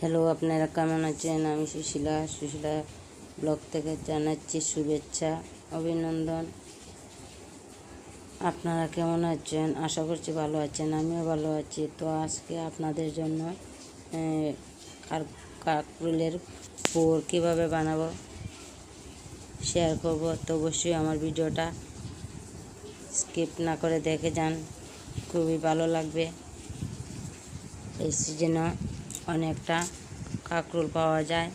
Hello, আপনারা কেমন আছেন? আমি সুশীলা ব্লগ থেকে জানাচ্ছি শুভেচ্ছা, অভিনন্দন। আপনারা কেমন আছেন? আশা করছি ভালো আছেন, আমিও ভালো আছি। তো আজকে আপনাদের জন্য কাকরোলের পুর কীভাবে বানাবো শেয়ার করব। তো অবশ্যই আমার ভিডিওটা স্কিপ না করে দেখে যান, খুবই ভালো লাগবে। এই সিজনে অনেকটা কাঁকরোল পাওয়া যায়।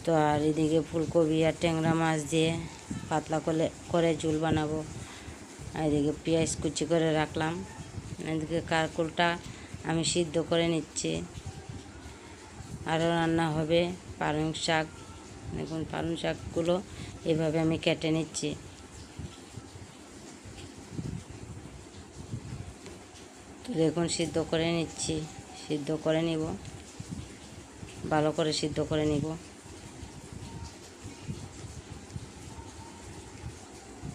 তো আর এদিকে ফুলকপি আর ট্যাংরা মাছ দিয়ে পাতলা করে ঝোল বানাবো। আর এদিকে পেঁয়াজ কুচি করে রাখলাম। এদিকে কাঁকরোলটা আমি সিদ্ধ করে নিচ্ছি। আরও রান্না হবে পালং শাক। দেখুন, পালং শাকগুলো এভাবে আমি কেটে নিচ্ছি। তো দেখুন, সিদ্ধ করে নিচ্ছি, সিদ্ধ করে নিব, ভালো করে সিদ্ধ করে নিব।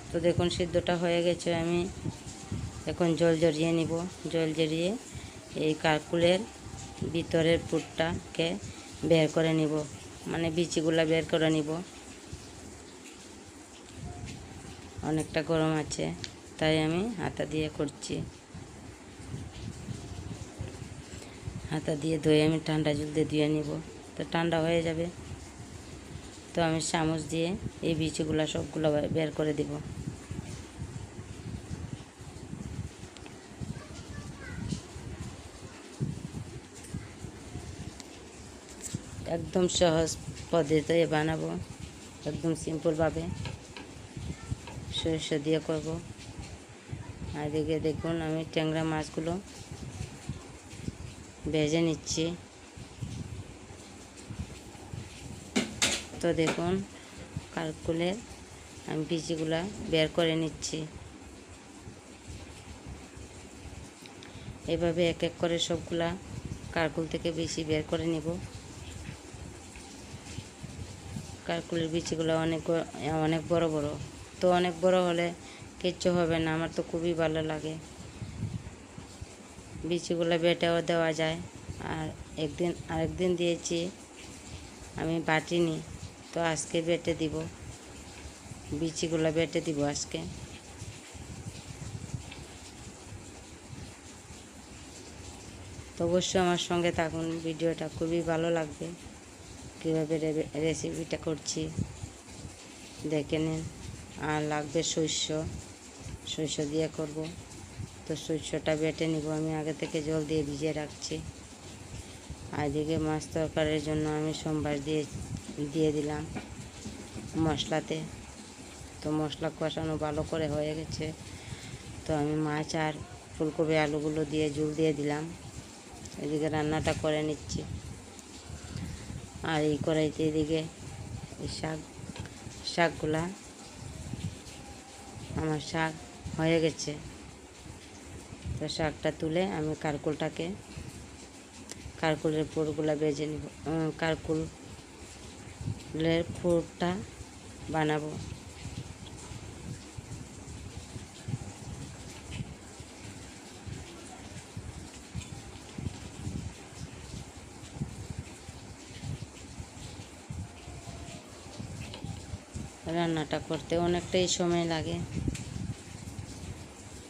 তো দেখুন, সিদ্ধটা হয়ে গেছে। আমি এখন জল ঝরিয়ে নিব। জল ঝরিয়ে এই কাঁকরোলের ভিতরের পুরটাকে বের করে নিব, মানে বিচিগুলা বের করে নিব। অনেকটা গরম আছে, তাই আমি হাতা দিয়ে করছি। হাতা দিয়ে ধুয়ে আমি ঠান্ডা জল দিয়ে ধুয়ে নিব। তো ঠান্ডা হয়ে যাবে। তো আমি চামচ দিয়ে এই বিচিগুলা সবগুলো বের করে দিব। একদম সহজ পদ্ধতিতে বানাবো, একদম সিম্পলভাবে সরষে দিয়ে করব। আর এদিকে দেখুন, আমি ট্যাংরা মাছগুলো ভেজে নিচ্ছি। তো দেখুন, কাঁকরোলের আমি বিচিগুলা বের করে নিচ্ছি। এভাবে এক এক করে সবগুলা কাঁকরোল থেকে বিচি বের করে নিব। কাঁকরোলের বিচিগুলো অনেক বড় বড়। তো অনেক বড় হলে কিচ্ছু হবে না, আমার তো খুবই ভালো লাগে। বিচিগুলো বেটেও দেওয়া যায়। আর আরেকদিন দিয়েছি, আমি বাটিনি, তো আজকে বেটে দিব, বিচিগুলো বেটে দিব আজকে। তো অবশ্যই আমার সঙ্গে থাকুন, ভিডিওটা খুবই ভালো লাগবে। কীভাবে রেসিপিটা করছি দেখে নিন। আর লাগবে সরষে দিয়ে করব। তো সরষেটা বেটে নিব। আমি আগে থেকে জল দিয়ে ভিজিয়ে রাখছি। আর এদিকে মাছ তরকারির জন্য আমি সোমবার দিয়ে দিলাম মশলাতে। তো মশলা কষানো ভালো করে হয়ে গেছে। তো আমি মাছ আর ফুলকপি আলুগুলো দিয়ে ঝোল দিয়ে দিলাম। এদিকে রান্নাটা করে নিচ্ছি। আর এই কড়াইতে এদিকে এই শাকগুলা, আমার শাক হয়ে গেছে। তো শাকটা তুলে আমি কাঁকরোলের পুরগুলা ভেজে নিব। কাঁকরোলের পুরটা বানাবো। রান্নাটা করতে অনেকটাই সময় লাগে।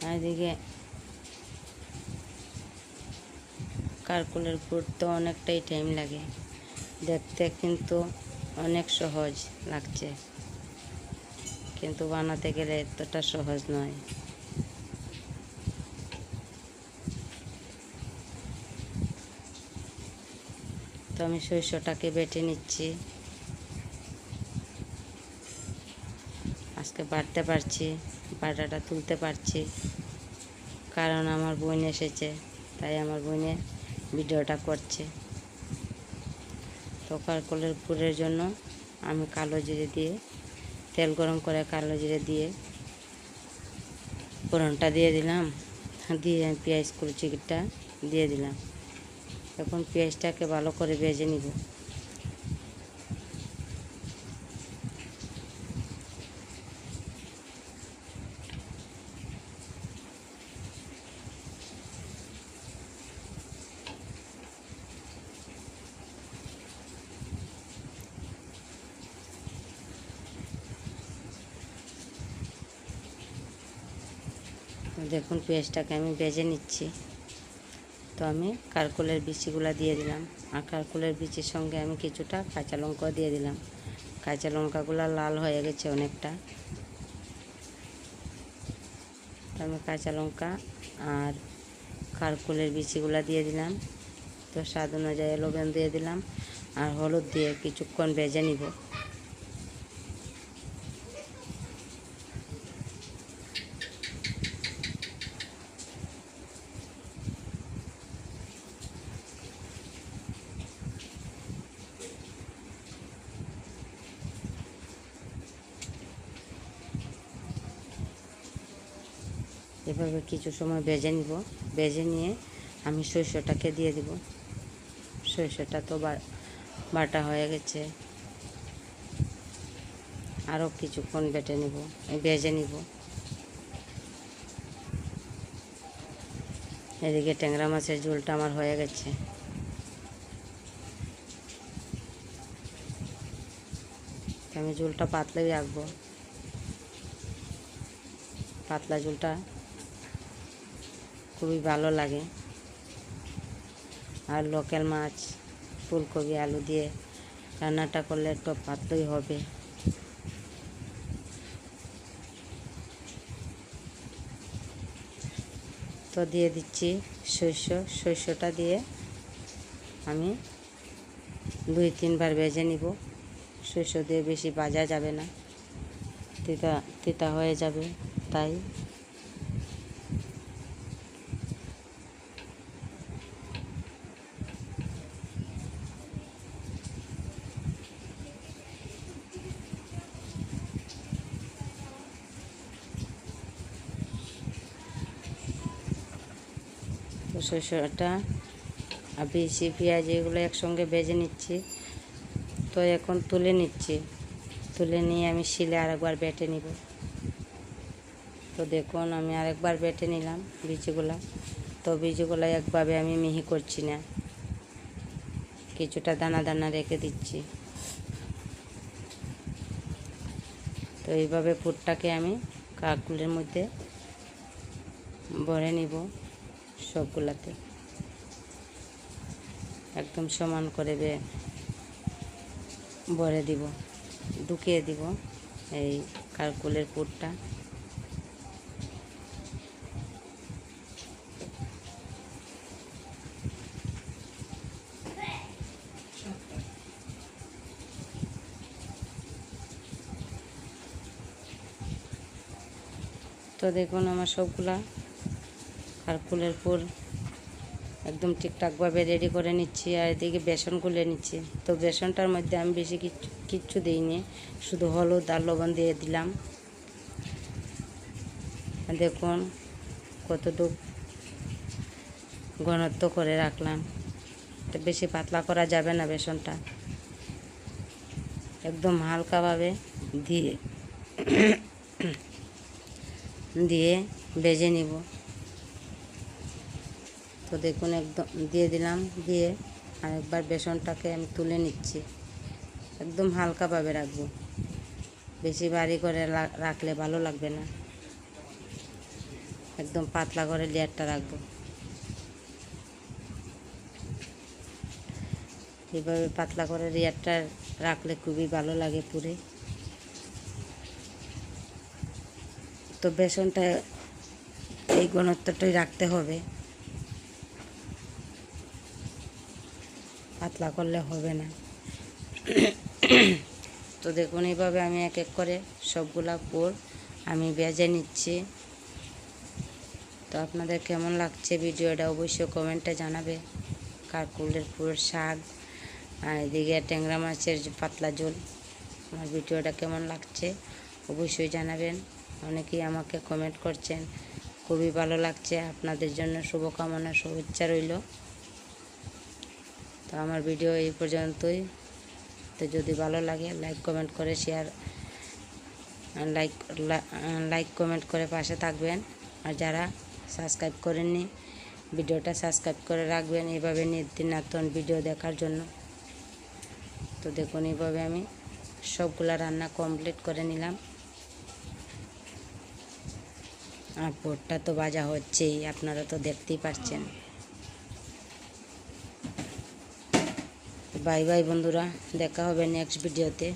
আর এদিকে কাঁকরোলের পুর তো অনেকটাই টাইম লাগে, দেখতে কিন্তু অনেক সহজ লাগছে, কিন্তু বানাতে গেলে এতটা সহজ নয়। তো আমি সরষেটাকে বেটে নিচ্ছি। আজকে বাটতে পারছি, বাটাটা তুলতে পারছি, কারণ আমার বোন এসেছে, তাই আমার বোনে ভিডিওটা করছে। তো কাঁকরোলের পুরের জন্য আমি কালো জিরে দিয়ে, তেল গরম করে কালো জিরে দিয়ে ফোড়নটা দিয়ে দিলাম। দিয়ে আমি পেঁয়াজ কুচিটা দিয়ে দিলাম। এখন পেঁয়াজটাকে ভালো করে ভেজে নিব। দেখুন পেঁয়াজটাকে আমি ভেজে নিচ্ছি। তো আমি কারকলের বিচিগুলো দিয়ে দিলাম, আর কারকলের বিচির সঙ্গে আমি কিছুটা কাঁচা লঙ্কাও দিয়ে দিলাম। কাঁচা লঙ্কাগুলো লাল হয়ে গেছে অনেকটা। তো আমি কাঁচা লঙ্কা আর কারকলের বিচিগুলো দিয়ে দিলাম। তো স্বাদ অনুযায়ী লবণ দিয়ে দিলাম, আর হলুদ দিয়ে কিছুক্ষণ ভেজে নিব। এভাবে কিছু সময় ভেজে নিব। ভেজে নিয়ে আমি সরষেটাকে দিয়ে দিব। সরষেটা তো বাটা হয়ে গেছে, আরও কিছুক্ষণ ভেজে নিব। এদিকে ট্যাংরা মাছের ঝোলটা আমার হয়ে গেছে। আমি ঝোলটা পাতলাই রাখবো। পাতলা ঝোলটা খুবই ভালো লাগে। আর লোকাল মাছ, ফুলকপি, আলু দিয়ে রান্নাটা করলে একটু পাতলাই হবে। তো দিয়ে দিচ্ছি সরষেটা দিয়ে আমি 2-3 বার ভেজে নিব। সরষে দিয়ে বেশি ভাজা যাবে না, তিতা হয়ে যাবে। তাই তো সরষেটা আর বেশি পেঁয়াজ এগুলো একসঙ্গে ভেজে নিচ্ছি। তো এখন তুলে নিচ্ছি। তুলে নিয়ে আমি শিলে আরেকবার বেটে নিব। তো দেখুন আমি আরেকবার বেটে নিলাম বীজগুলা। তো বীজগুলো একভাবে আমি মিহি করছি না, কিছুটা দানা দানা রেখে দিচ্ছি। তো এইভাবে পুরটাকে আমি কারকুলের মধ্যে ভরে নিব। সবগুলাতে একদম সমান করে ভরে দিব, ঢুকিয়ে দিব এই কারকুলের পুরটা। তো দেখুন আমার সবগুলা কারকুলের পুর একদম ঠিকঠাকভাবে রেডি করে নিচ্ছি। আর এদিকে বেসন গুলে নিচ্ছি। তো বেসনটার মধ্যে আমি বেশি কিচ্ছু দিইনি, শুধু হলুদ আর লবণ দিয়ে দিলাম। দেখুন কতটুকু ঘনত্ব করে রাখলাম। তো বেশি পাতলা করা যাবে না বেসনটা, একদম হালকাভাবে দিয়ে ভেজে নিব। তো দেখুন একদম দিয়ে দিলাম, দিয়ে আরেকবার বেসনটাকে আমি তুলে নিচ্ছি। একদম হালকাভাবে রাখবো, বেশি ভারী করে রাখলে ভালো লাগবে না। একদম পাতলা করে লেয়ারটা রাখবো। এইভাবে পাতলা করে লেয়ারটা রাখলে খুবই ভালো লাগে পুরে। তো বেসনটা এই ঘনত্বটাই রাখতে হবে, পাতলা করলে হবে না। তো দেখুন এইভাবে আমি এক এক করে সবগুলা পুর আমি ভেজে নিচ্ছি। তো আপনাদের কেমন লাগছে ভিডিওটা অবশ্যই কমেন্টে জানাবে। কারকুলের পুর শাক আর এদিকে ট্যাংরা মাছের পাতলা ঝোল, আমার ভিডিওটা কেমন লাগছে অবশ্যই জানাবেন। অনেকেই আমাকে কমেন্ট করছেন, খুবই ভালো লাগছে। আপনাদের জন্য শুভকামনা, শুভেচ্ছা রইল। তো আমার ভিডিও এই পর্যন্তই। তো যদি ভালো লাগে লাইক কমেন্ট করে শেয়ার লাইক কমেন্ট করে পাশে থাকবেন। আর যারা সাবস্ক্রাইব করেননি ভিডিওটা সাবস্ক্রাইব করে রাখবেন এইভাবে নিত্য নতুন ভিডিও দেখার জন্য। তো দেখুন এইভাবে আমি সবগুলা রান্না কমপ্লিট করে নিলাম। আর পোরটা তো ভাজা হচ্ছেই, আপনারা তো দেখতেই পাচ্ছেন। বাই বাই বন্ধুরা, দেখা হবে নেক্সট ভিডিওতে।